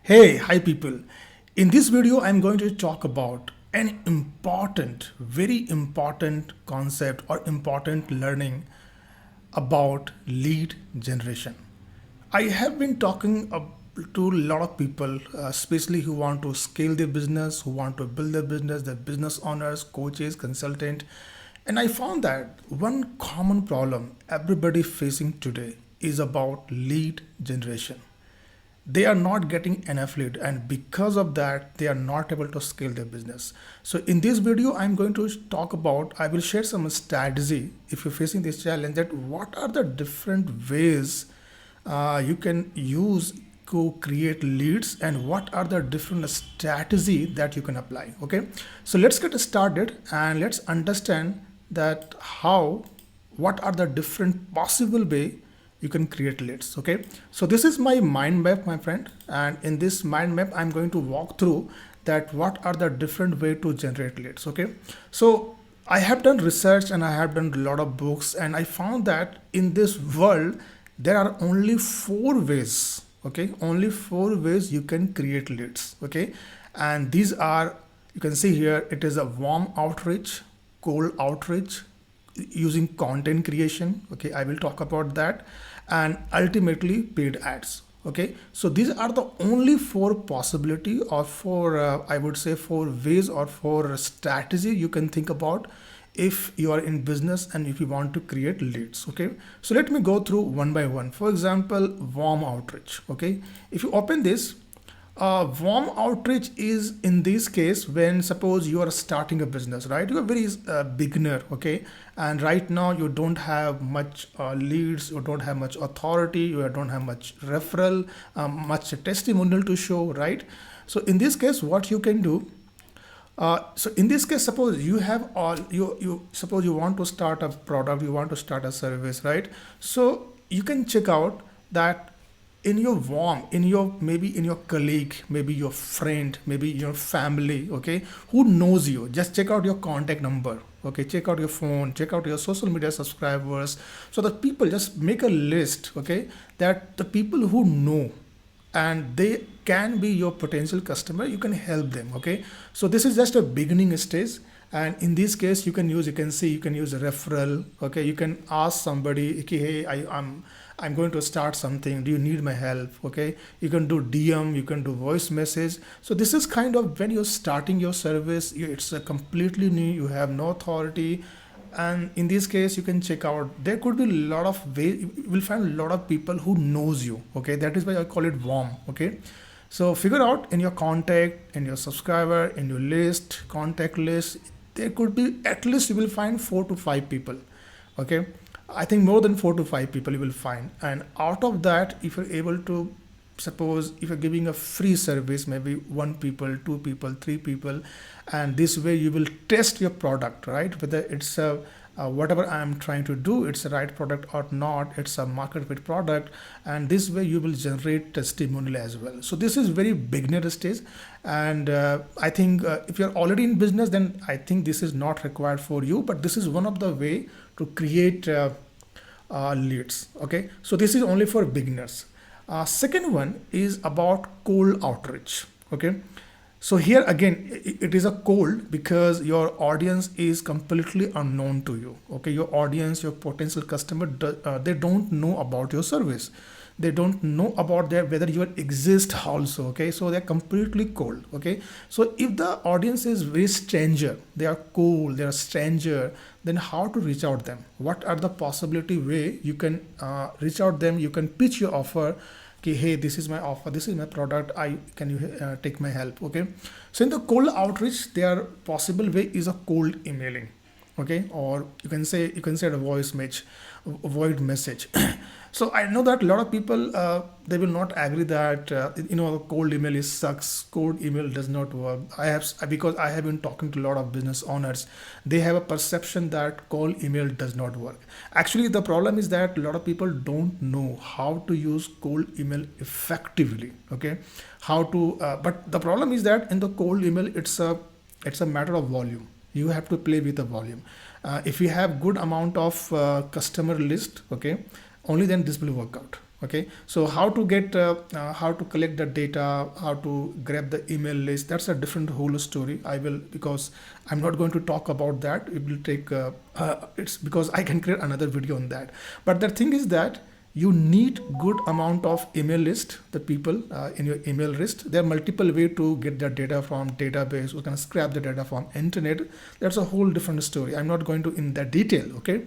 Hey, hi people. In this video, I'm going to talk about an important, very important concept or important learning about lead generation. I have been talking to a lot of people, especially who want to scale their business, who want to build their business, their business owners, coaches, consultant. And I found that one common problem everybody facing today is about lead generation. They are not getting enough lead, and because of that they are not able to scale their business. So in this video I'm going to talk about, I will share some strategy if you're facing this challenge, that what are the different ways you can use to create leads and what are the different strategy that you can apply. Okay, so let's get started and let's understand that how, what are the different possible way you can create leads. Okay, so this is my mind map, my friend, and in this mind map I'm going to walk through that what are the different way to generate leads. Okay, so I have done research and I have done a lot of books, and I found that in this world there are only four ways. Okay, only four ways you can create leads. Okay, and these are, you can see here, it is a warm outreach, cold outreach, using content creation. Okay, I will talk about that, and ultimately paid ads. Okay, so these are the only four possibility or four I would say four ways or four strategy you can think about if you are in business and if you want to create leads. Okay, so let me go through one by one. For example, warm outreach. Okay, if you open this, warm outreach is in this case when suppose you are starting a business, right? You are very beginner. Okay, and right now you don't have much leads, you don't have much authority, you don't have much referral, much testimonial to show, right? So in this case what you can do, so in this case, suppose you have all you suppose you want to start a product, you want to start a service, right? So you can check out that in your warm, in your, maybe in your colleague, maybe your friend, maybe your family, okay, who knows you, just check out your contact number. Okay, check out your phone, check out your social media subscribers, so that people just make a list. Okay, that the people who know and they can be your potential customer, you can help them. Okay, so this is just a beginning stage, and in this case you can use, you can see, you can use a referral. Okay, you can ask somebody, okay, hey, I'm going to start something, do you need my help? Okay, you can do DM, you can do voice message. So this is kind of when you're starting your service, it's a completely new, you have no authority, and in this case you can check out, there could be a lot of ways, you will find a lot of people who knows you. Okay, that is why I call it warm. Okay, so figure out in your contact, in your subscriber, in your list, contact list, there could be at least you will find 4 to 5 people. Okay, I think more than 4 to 5 people you will find, and out of that, if you're able to, suppose if you're giving a free service, maybe 1 people, 2 people, 3 people, and this way you will test your product, right? Whether it's a whatever I'm trying to do, it's the right product or not, it's a market fit product, and this way you will generate testimonial as well. So this is very beginner stage, and I think if you're already in business, then I think this is not required for you, but this is one of the way to create leads. Okay, so this is only for beginners. Second one is about cold outreach. Okay, so here again it is a cold because your audience is completely unknown to you. Okay, your audience, your potential customer, they don't know about your service, they don't know about their whether you exist also. Okay, so they're completely cold. Okay, so if the audience is very stranger, they are cold, they are stranger, then how to reach out them? What are the possibility way you can reach out them? You can pitch your offer. Okay, hey, this is my offer, this is my product, I can you take my help? Okay, so in the cold outreach, their possible way is a cold emailing. Okay, or you can say a void message. So I know that a lot of people they will not agree that cold email is sucks, cold email does not work. I have, because I have been talking to a lot of business owners, they have a perception that cold email does not work. Actually the problem is that a lot of people don't know how to use cold email effectively. Okay, how to but the problem is that in the cold email, it's a matter of volume. You have to play with the volume. If you have good amount of customer list, okay, only then this will work out. Okay, so how to get how to collect the data, how to grab the email list, that's a different whole story. I will, because I'm not going to talk about that, it will take it's because I can create another video on that. But the thing is that you need good amount of email list, the people in your email list. There are multiple way to get the data from database. You can scrap the data from internet. That's a whole different story. I'm not going to in that detail. Okay,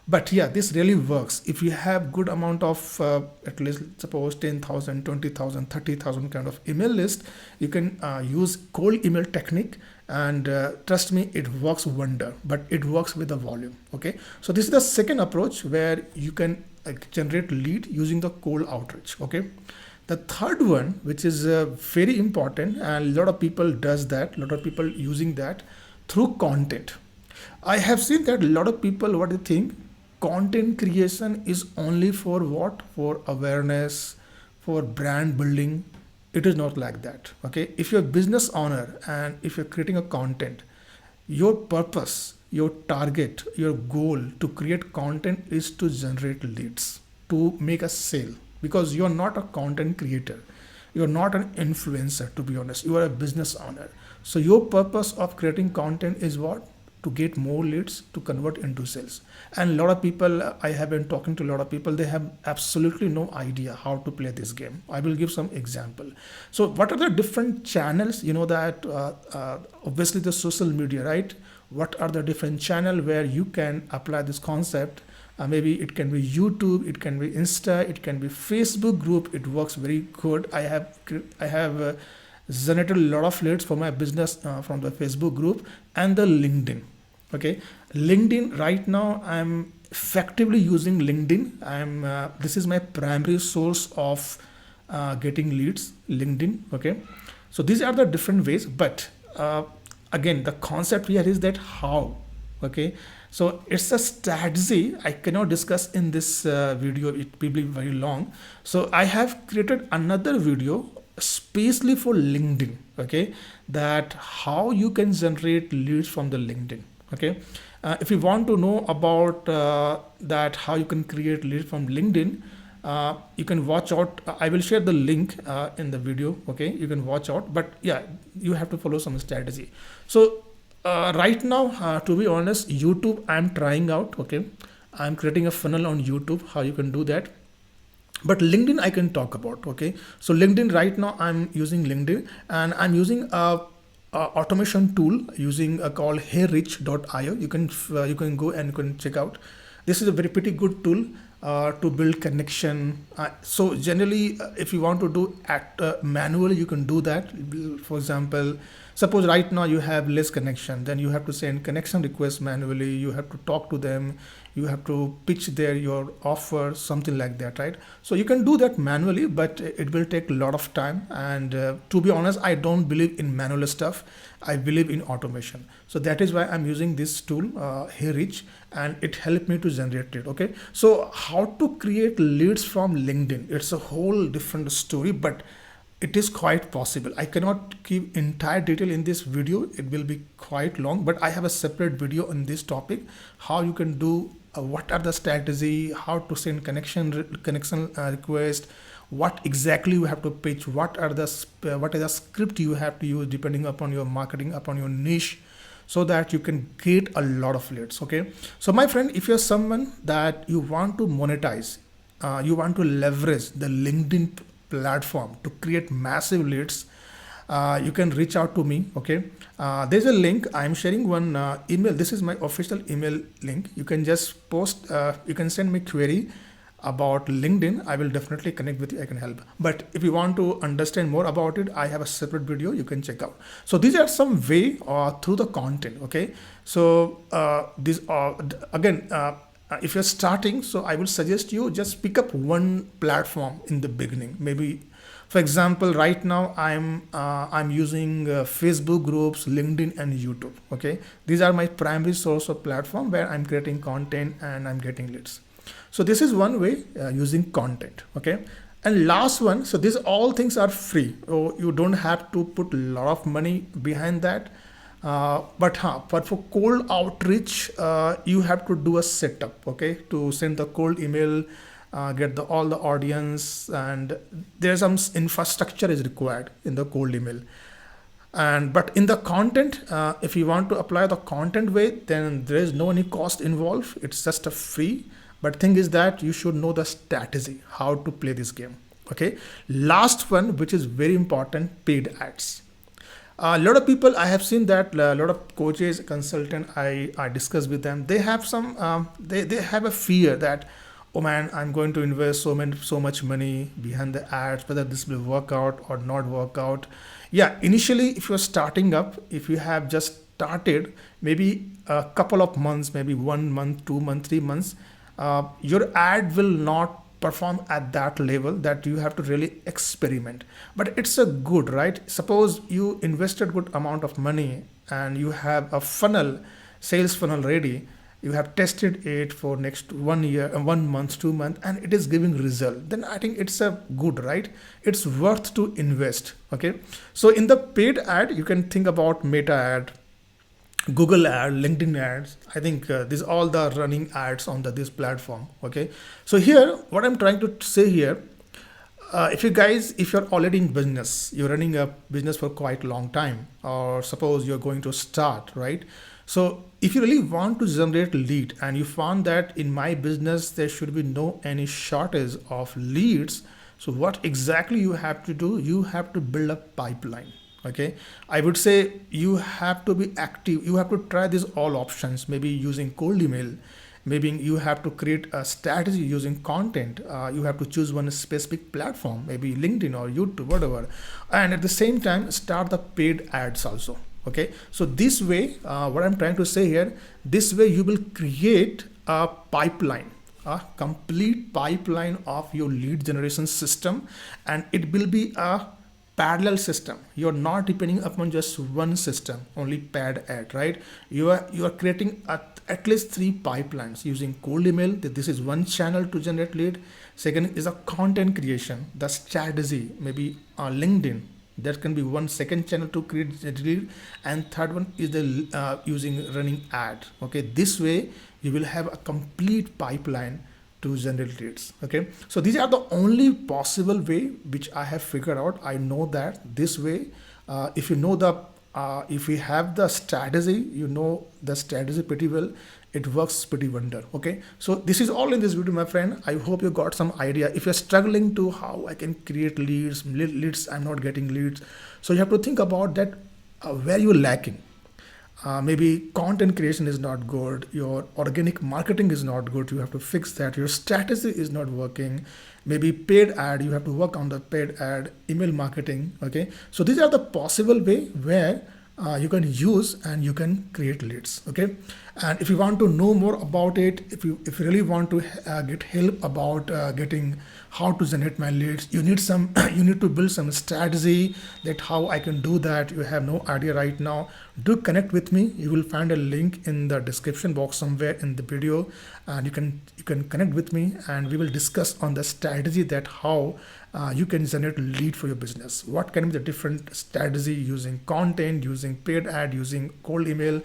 but yeah, this really works if you have good amount of at least suppose 10,000, 20,000, 30,000 kind of email list. You can use cold email technique, and trust me, it works wonder, but it works with the volume. Okay, so this is the second approach where you can generate lead using the cold outreach. Okay, the third one, which is very important, and a lot of people does that, a lot of people using that through content. I have seen that a lot of people, what they think, content creation is only for what? For awareness, for brand building. It is not like that. Okay. If you're a business owner and if you're creating a content, your purpose, your target, your goal to create content is to generate leads, to make a sale, because you're not a content creator. You're not an influencer, to be honest. You are a business owner. So your purpose of creating content is what? To get more leads to convert into sales. And a lot of people, I have been talking to a lot of people, they have absolutely no idea how to play this game. I will give some example. So what are the different channels? You know that obviously the social media, right? What are the different channel where you can apply this concept? Maybe it can be YouTube, it can be Insta, it can be Facebook group. It works very good. I have generated a lot of leads for my business from the Facebook group and the LinkedIn. Okay, LinkedIn right now I'm effectively using LinkedIn. This is my primary source of getting leads, LinkedIn. Okay, so these are the different ways, but again, the concept here is that how. Okay, so it's a strategy I cannot discuss in this video, it will be very long. So I have created another video especially for LinkedIn. Okay, that how you can generate leads from the LinkedIn. Okay, if you want to know about that how you can create leads from LinkedIn, you can watch out. I will share the link in the video. Okay, you can watch out, but yeah, you have to follow some strategy. So right now, to be honest, YouTube I'm trying out. Okay, I'm creating a funnel on YouTube, how you can do that. But LinkedIn I can talk about. Okay, so LinkedIn right now I'm using LinkedIn, and I'm using a automation tool using called HeyRich.io. You can go and you can check out. This is a very pretty good tool to build connection. So generally, if you want to do manually, you can do that. For example, suppose right now you have less connection, then you have to send connection requests manually. You have to talk to them. You have to pitch your offer, something like that, right? So you can do that manually, but it will take a lot of time. And to be honest, I don't believe in manual stuff. I believe in automation. So that is why I'm using this tool, HeyRich, and it helped me to generate it. Okay, so how to create leads from LinkedIn? It's a whole different story, but it is quite possible. I cannot give entire detail in this video. It will be quite long, but I have a separate video on this topic, how you can do, what are the strategy, how to send connection request, what exactly you have to pitch, what is the script you have to use depending upon your marketing, upon your niche, so that you can get a lot of leads. Okay, so my friend, if you're someone that you want to monetize, you want to leverage the LinkedIn platform to create massive leads, you can reach out to me. Okay, there's a link. I'm sharing one email. This is my official email link. You can just post, you can send me query about LinkedIn. I will definitely connect with you. I can help. But if you want to understand more about it, I have a separate video you can check out. So these are some way through the content. Okay, so these are again, if you're starting, so I will suggest you just pick up one platform in the beginning. Maybe, for example, right now I'm using Facebook groups, LinkedIn, and YouTube. Okay, these are my primary source of platform where I'm creating content and I'm getting leads. So this is one way, using content. Okay, and last one. So these all things are free. So you don't have to put a lot of money behind that. But for cold outreach, you have to do a setup. Okay, to send the cold email, get all the audience, and there's some infrastructure is required in the cold email. And but in the content, if you want to apply the content way, then there is no any cost involved. It's just a free. But thing is that you should know the strategy, how to play this game. Okay. Last one, which is very important, paid ads. A lot of people I have seen that a lot of coaches, consultant, I discuss with them. They have some they have a fear that, oh man, I'm going to invest so much money behind the ads, whether this will work out or not work out. Yeah, initially, if you're starting up, if you have just started, maybe a couple of months, maybe 1 month, 2 months, 3 months, your ad will not perform at that level, that you have to really experiment. But it's a good, right? Suppose you invested good amount of money and you have a funnel, sales funnel ready. You have tested it for next 1 year, 1 month, 2 months, and it is giving result. Then I think it's a good, right? It's worth to invest. Okay. So in the paid ad, you can think about Meta ad, Google ad, LinkedIn ads. I think these all the running ads on this platform. Okay. So here, what I'm trying to say here, if you're already in business, you're running a business for quite a long time, or suppose you're going to start, right? So if you really want to generate lead and you found that in my business, there should be no any shortage of leads. So what exactly you have to do? You have to build a pipeline. Okay. I would say you have to be active. You have to try these all options, maybe using cold email. Maybe you have to create a strategy using content. You have to choose one specific platform, maybe LinkedIn or YouTube, whatever. And at the same time, start the paid ads also. Okay. So this way, what I'm trying to say here, this way you will create a pipeline, a complete pipeline of your lead generation system, and it will be a parallel system. You're not depending upon just one system, only paid ad, right? You are creating at least 3 pipelines using cold email. This is one channel to generate lead. Second is a content creation, the strategy, maybe LinkedIn. That can be one second channel to create the lead, and third one is the using running ad. Okay, this way you will have a complete pipeline to generate leads. Okay, so these are the only possible way which I have figured out. I know that this way, if you know if we have the strategy, you know the strategy pretty well, it works pretty wonder. Okay, so this is all in this video, my friend. I hope you got some idea. If you're struggling to how I can create leads, I'm not getting leads. So you have to think about that, where you're lacking. Maybe content creation is not good, your organic marketing is not good, you have to fix that. Your strategy is not working, maybe paid ad, you have to work on the paid ad, email marketing. Okay, so these are the possible way where you can use and you can create leads. Okay, and if you want to know more about it, if you really want to get help about getting how to generate my leads, you need to build some strategy, that how I can do that. You have no idea right now, do connect with me. You will find a link in the description box somewhere in the video, and you can connect with me, and we will discuss on the strategy, that how you can generate lead for your business. What can be the different strategy using content, using paid ad, using cold email.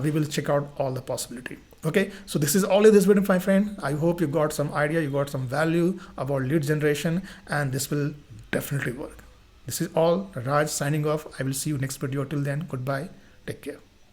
We will check out all the possibility. Okay, so this is all in this video, my friend. I hope you got some idea, you got some value about lead generation, and this will definitely work. This is all. Raj signing off. I will see you next video. Till then, goodbye. Take care.